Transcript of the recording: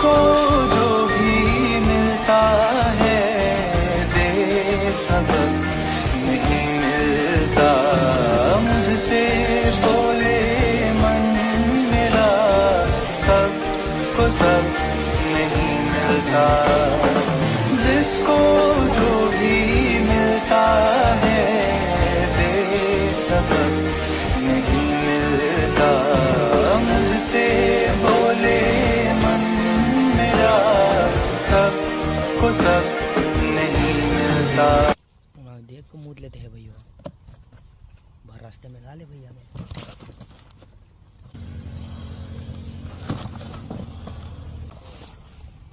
जिसको जो भी मिलता है दे सबक नहीं मिलता, मुझसे बोले मन मिला सबको सब नहीं मिलता। जिसको जो भी मिलता है दे सबक नहीं मिलता, मुझसे बोले मन मेरा सबको सब नहीं मिलता। देख को मूद लेते हैं भैया, भर रास्ते में ला ले भैया में।